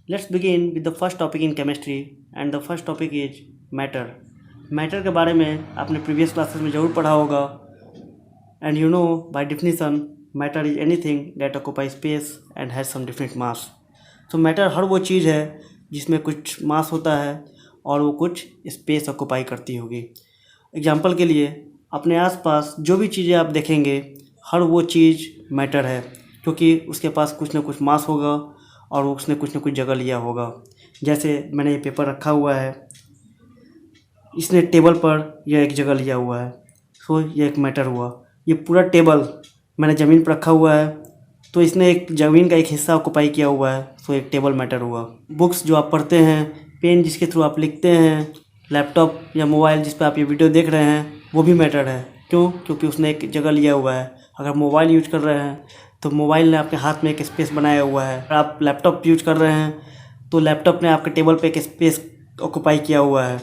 Let's begin with the first topic in chemistry and the first topic is matter. Matter के बारे में आपने previous classes में ज़रूर पढ़ा होगा and you know by definition matter is anything that occupies space and has some definite mass. So matter हर वो चीज़ है जिसमें कुछ मास होता है और वो कुछ स्पेस ऑक्यूपाई करती होगी. एग्जाम्पल के लिए अपने आसपास जो भी चीज़ें आप देखेंगे हर वो चीज़ मैटर है क्योंकि उसके पास कुछ ना कुछ मास होगा और उसने कुछ ना कुछ जगह लिया होगा. जैसे मैंने ये पेपर रखा हुआ है, इसने टेबल पर यह एक जगह लिया हुआ है, सो ये एक मैटर हुआ. ये पूरा टेबल मैंने ज़मीन पर रखा हुआ है तो इसने एक ज़मीन का एक हिस्सा ऑक्यूपाई किया हुआ है, सो एक टेबल मैटर हुआ. बुक्स जो आप पढ़ते हैं, पेन जिसके थ्रू आप लिखते हैं, लैपटॉप या मोबाइल जिस पर आप ये वीडियो देख रहे हैं वो भी मैटर है. क्यों? क्योंकि उसने एक जगह लिया हुआ है. अगर मोबाइल यूज कर रहे हैं तो मोबाइल ने आपके हाथ में एक स्पेस बनाया हुआ है. अगर आप लैपटॉप यूज कर रहे हैं तो लैपटॉप ने आपके टेबल पे एक स्पेस ऑक्यूपाई किया हुआ है.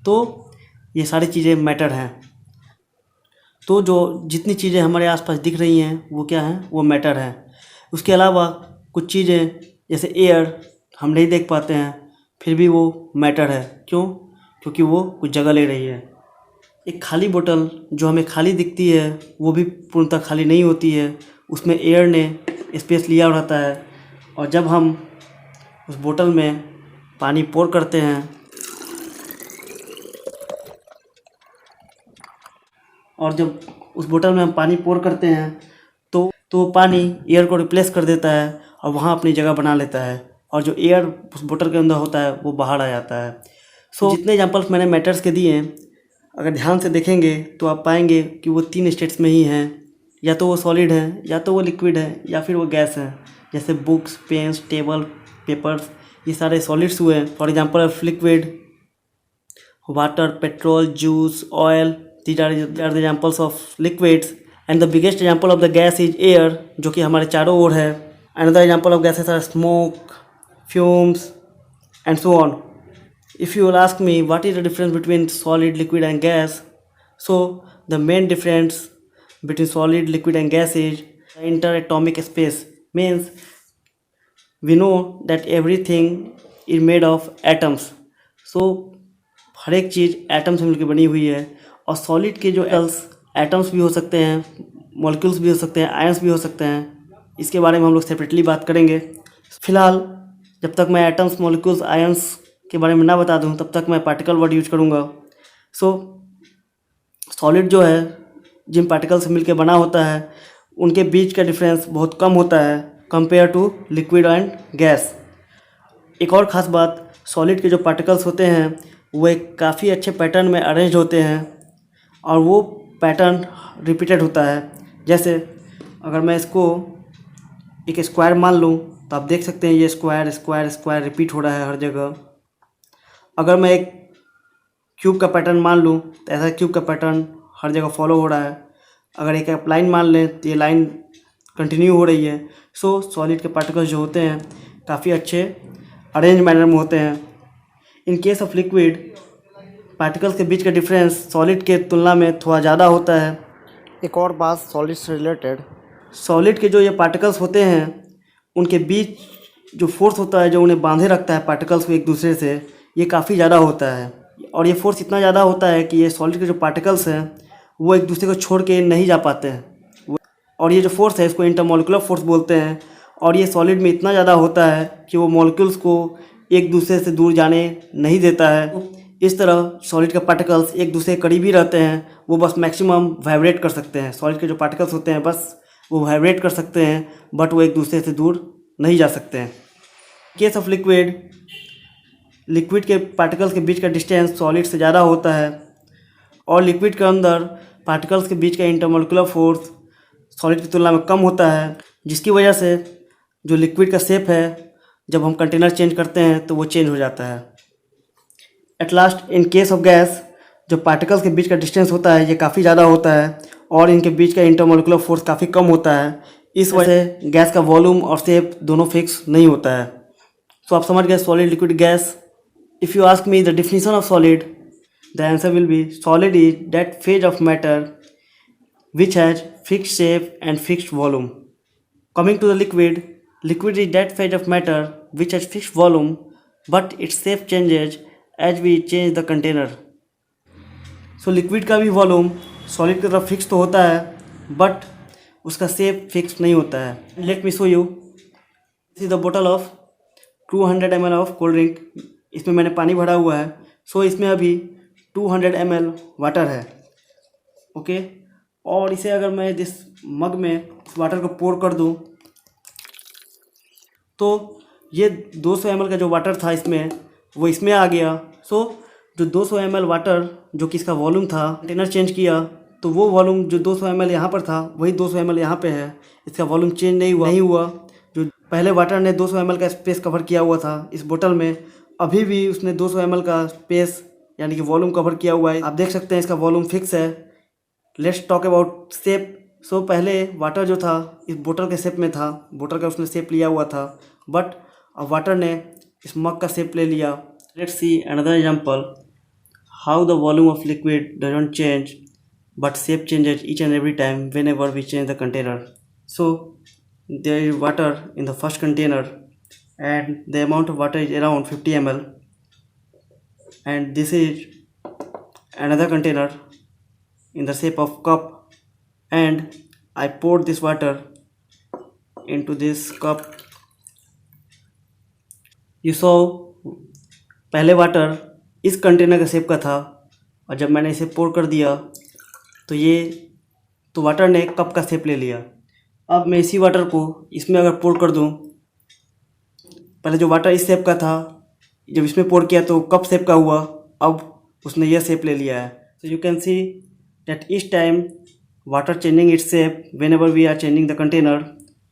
तो ये सारी चीज़ें मैटर हैं. तो जो जितनी चीज़ें हमारे आसपास दिख रही हैं वो क्या हैं? वो मैटर हैं. उसके अलावा कुछ चीज़ें जैसे एयर हम नहीं देख पाते हैं फिर भी वो मैटर है. क्यों? क्योंकि वो कुछ जगह ले रही है. एक खाली बोतल जो हमें खाली दिखती है वो भी पूर्णतः खाली नहीं होती है. उसमें एयर ने स्पेस लिया रहता है और जब हम उस बोतल में पानी पोर करते हैं और जब उस बोतल में हम पानी पोर करते हैं तो पानी एयर को रिप्लेस कर देता है और वहाँ अपनी जगह बना लेता है और जो एयर उस बोतल के अंदर होता है वो बाहर आ जाता है. सो जितने एग्जांपल्स मैंने मैटर्स के दिए हैं अगर ध्यान से देखेंगे तो आप पाएंगे कि वो 3 स्टेट्स में ही हैं. या तो वो सॉलिड है, या तो वो लिक्विड है, या फिर वो गैस है. जैसे बुक्स, पेन्स, टेबल, पेपर्स ये सारे सॉलिड्स हुए. For example of liquid water, petrol, juice, oil, these are the examples of liquids. And the biggest example of the gas is air जो कि हमारे चारों ओर है. Another example of gases are smoke, fumes and so on. If you will ask me what is the difference between solid, liquid and gas, so the main difference between solid, liquid and gas is interatomic space. Means we know that everything is made of atoms. So हर एक चीज़ atom से मिलकर बनी हुई है. और solid के जो atoms भी हो सकते हैं, मॉलिक्यूल्स भी हो सकते हैं, आयंस भी हो सकते हैं. इसके बारे में हम लोग सेपरेटली बात करेंगे. फिलहाल जब तक मैं एटम्स, मॉलिक्यूल्स, आयंस के बारे में ना बता दूं तब तक मैं पार्टिकल वर्ड यूज करूंगा. सो सॉलिड जो है जिन पार्टिकल से मिलकर बना होता है उनके बीच का डिफरेंस बहुत कम होता है compare to liquid and gas. एक और ख़ास बात, सॉलिड के जो पार्टिकल्स होते हैं वो एक काफ़ी अच्छे पैटर्न में अरेंज होते हैं और वो पैटर्न रिपीटेड होता है. जैसे अगर मैं इसको एक स्क्वायर मान लूँ तो आप देख सकते हैं ये स्क्वायर स्क्वायर स्क्वायर रिपीट हो रहा है हर जगह. अगर मैं एक क्यूब का पैटर्न मान लूँ तो ऐसा क्यूब का पैटर्न हर जगह फॉलो हो रहा है. अगर एक आप लाइन मान लें तो ये लाइन कंटिन्यू हो रही है. सो सॉलिड के पार्टिकल्स जो होते हैं काफ़ी अच्छे अरेंज मैनर में होते हैं. इन केस ऑफ लिक्विड पार्टिकल्स के बीच का डिफरेंस सॉलिड के तुलना में थोड़ा ज़्यादा होता है. एक और बात सॉलिड से रिलेटेड, सॉलिड के जो ये पार्टिकल्स होते हैं उनके बीच जो फोर्स होता है जो उन्हें बांधे रखता है पार्टिकल्स को एक दूसरे से, ये काफ़ी ज़्यादा होता है. और ये फोर्स इतना ज़्यादा होता है कि ये सॉलिड के जो पार्टिकल्स हैं वो एक दूसरे को छोड़ के नहीं जा पाते हैं. और ये जो फोर्स है इसको इंटरमॉलिक्यूलर फोर्स बोलते हैं. और ये सॉलिड में इतना ज़्यादा होता है कि वो मॉलिक्यूल्स को एक दूसरे से दूर जाने नहीं देता है. इस तरह सॉलिड के पार्टिकल्स एक दूसरे के करीब ही रहते हैं. वो बस मैक्सिमम वाइब्रेट कर सकते हैं. सॉलिड के जो पार्टिकल्स होते हैं बस वो वाइब्रेट कर सकते हैं बट वो एक दूसरे से दूर नहीं जा सकते हैं. केस ऑफ लिक्विड, लिक्विड के पार्टिकल्स के बीच का डिस्टेंस सॉलिड से ज़्यादा होता है और लिक्विड के अंदर पार्टिकल्स के बीच का इंटरमॉलिक्यूलर फोर्स सॉलिड की तुलना में कम होता है, जिसकी वजह से जो लिक्विड का शेप है जब हम कंटेनर चेंज करते हैं तो वो चेंज हो जाता है. At last, in case of gas जो पार्टिकल्स के बीच का डिस्टेंस होता है ये काफ़ी ज़्यादा होता है और इनके बीच का इंटरमॉलिक्यूलर फोर्स काफ़ी कम होता है. इस वजह से गैस का वॉल्यूम और शेप दोनों फिक्स नहीं होता है. सो आप समझ गए solid, liquid, gas. If you ask me the definition of solid, the answer will be solid is that phase of matter which has fixed shape and fixed volume. Coming to the liquid, liquid is that phase of matter which has fixed volume, but its shape changes as we change the container. So liquid का भी volume solid की तरफ fix तो होता है, but उसका shape fix नहीं होता है. Let me show you. This is the बोतल of 200 ml of cold drink. इसमें मैंने पानी भरा हुआ है. सो इसमें अभी 200 ml वाटर है. ओके, और इसे अगर मैं जिस मग में इस वाटर को पोर कर दूं, तो ये 200 ml का जो वाटर था इसमें, वो इसमें आ गया. सो जो 200 ml वाटर जो कि इसका वॉल्यूम था, कंटेनर चेंज किया तो वो वॉल्यूम जो 200 ml यहाँ पर था वही 200 ml यहाँ पे है. इसका वॉल्यूम चेंज नहीं हुआ. जो पहले वाटर ने 200 ml का स्पेस कवर किया हुआ था इस बोतल में, अभी भी उसने 200 ml का स्पेस यानी कि वॉल्यूम कवर किया हुआ है. आप देख सकते हैं इसका वॉल्यूम फिक्स है. Let's talk about shape. So पहले वाटर जो था इस बोतल के शेप में था, बोतल का उसने शेप लिया हुआ था, बट अब वाटर ने इस मग का शेप ले लिया. Let's see another example how the volume of liquid doesn't change but shape changes each and every time whenever we change the container. So there is water in the first container and the amount of water is around 50 ml, and this is another container in the shape of cup, and I poured this water into this cup. You saw पहले water इस container का shape का था, और जब मैंने इसे पोर कर दिया तो वाटर ने कप का शेप ले लिया. अब मैं इसी वाटर को इसमें अगर पोर कर दूं, पहले जो वाटर इस शेप का था जब इसमें पोर किया तो कप शेप का हुआ, अब उसने यह शेप ले लिया है. So you can see that each time water changing its shape whenever we are changing the container,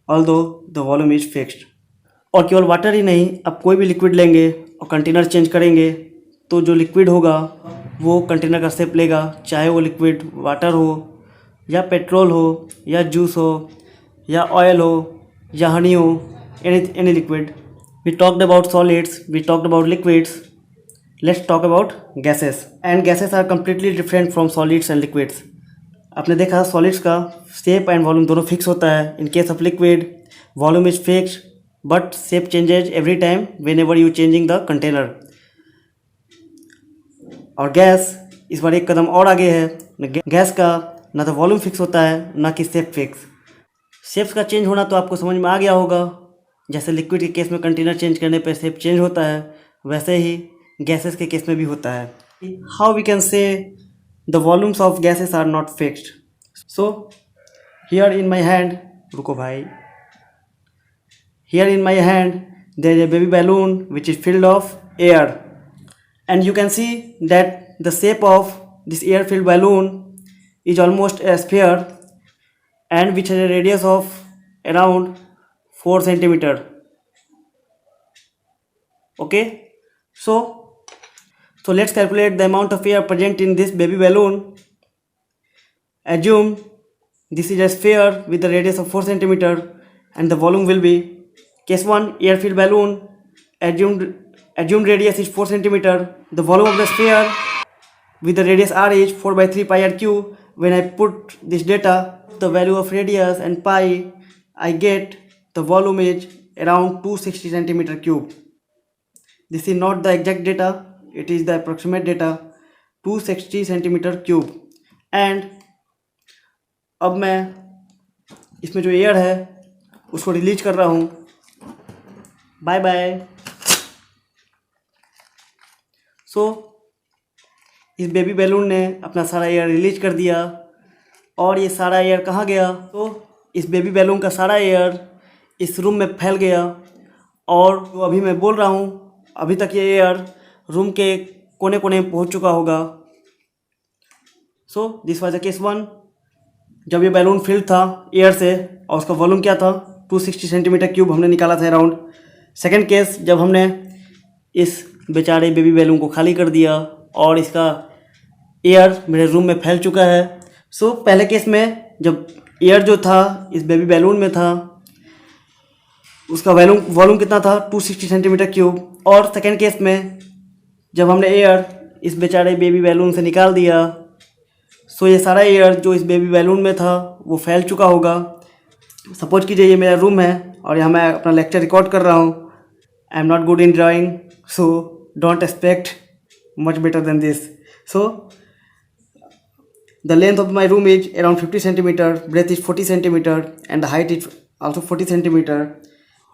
although the volume is fixed. और केवल वाटर ही नहीं, अब कोई भी लिक्विड लेंगे और कंटेनर चेंज करेंगे तो जो लिक्विड होगा वो कंटेनर का शेप लेगा, चाहे वो लिक्विड वाटर हो या पेट्रोल हो या जूस हो या ऑयल हो या हनी हो, any liquid. We talked about solids, we talked about liquids. Let's talk about gases. And gases are completely different from solids and liquids. आपने देखा सॉलिड्स का शेप एंड वॉल्यूम दोनों फिक्स होता है. In case of liquid volume is fixed but shape changes every time whenever you changing the container. और gas इस बार एक कदम और आगे है. गैस का ना तो वॉल्यूम फिक्स होता है ना कि शेप फिक्स. शेप्स का चेंज होना तो आपको समझ में आ गया होगा. जैसे लिक्विड के केस में कंटेनर चेंज करने पर शेप चेंज होता है, वैसे ही गैसेस के केस में भी होता है. How we can say the volumes of gases are not fixed. So here in my hand, रुको भाई, here in my hand there is a baby balloon which is filled of air. And you can see that the shape of this air filled balloon is almost a sphere and which has a radius of around 4 centimeter. Okay, so let's calculate the amount of air present in this baby balloon. Assume this is a sphere with a radius of 4 centimeter and the volume will be case 1 air filled balloon. Assumed radius is 4 centimeter. The volume of the sphere with the radius r is 4 by 3 pi r cube. When I put this data, the value of radius and pi, I get the volume is around 260 centimeter cube. This is not the exact data, it is the approximate data, 260 centimeter cube. And अब मैं इसमें जो air है उसको release कर रहा हूँ. Bye bye. सो इस बेबी बैलून ने अपना सारा एयर रिलीज कर दिया, और ये सारा एयर कहाँ गया? तो इस बेबी बैलून का सारा एयर इस रूम में फैल गया, और जो अभी मैं बोल रहा हूँ अभी तक ये एयर रूम के कोने कोने में पहुँच चुका होगा. So this was the case 1, जब ये बैलून फिल्ड था एयर से और उसका वॉल्यूम क्या था 260 सेंटीमीटर क्यूब हमने निकाला था अराउंड. सेकेंड केस, जब हमने इस बेचारे बेबी बैलून को खाली कर दिया और इसका एयर मेरे रूम में फैल चुका है. सो पहले केस में जब एयर जो था इस बेबी बैलून में था उसका वॉल्यूम कितना था 260 सेंटीमीटर क्यूब, और सेकेंड केस में जब हमने एयर इस बेचारे बेबी बैलून से निकाल दिया, सो ये सारा एयर जो इस बेबी बैलून में था वो फैल चुका होगा. सपोज कीजिए ये मेरा रूम है और यहाँ मैं अपना लेक्चर रिकॉर्ड कर रहा हूँ, I am not good in drawing, so don't expect much better than this. So the length of my room is around 50 centimeter, breadth is 40 centimeter, and the height is also 40 centimeter.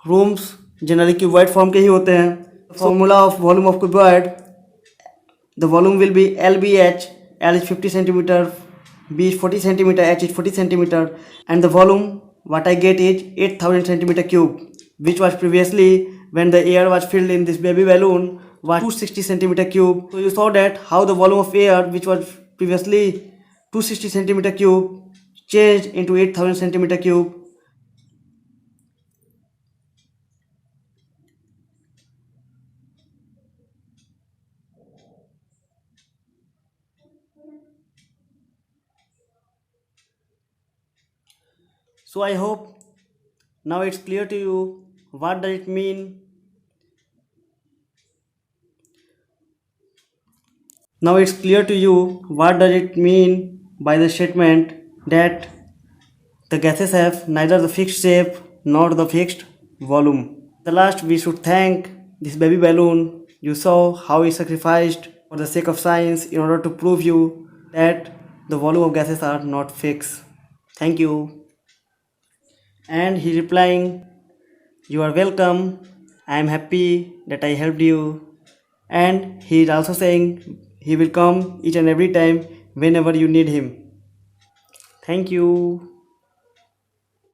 Rooms generally cuboid form के ही होते हैं. Formula of volume of cuboid, the volume will be LBH. L is 50 centimeter, B is 40 centimeter, H is 40 centimeter, and the volume what I get is 8000 centimeter cube, which was previously when the air was filled in this baby balloon was 260 centimeter cube. So you saw that how the volume of air, which was previously 260 centimeter cube, changed into 8000 centimeter cube. So I hope now it's clear to you what does it mean. Now it's clear to you what does it mean by the statement that the gases have neither the fixed shape nor the fixed volume. The last, we should thank this baby balloon. You saw how he sacrificed for the sake of science in order to prove you that the volume of gases are not fixed. Thank you. And he replying, you are welcome. I am happy that I helped you. And he is also saying he will come each and every time whenever you need him. Thank you.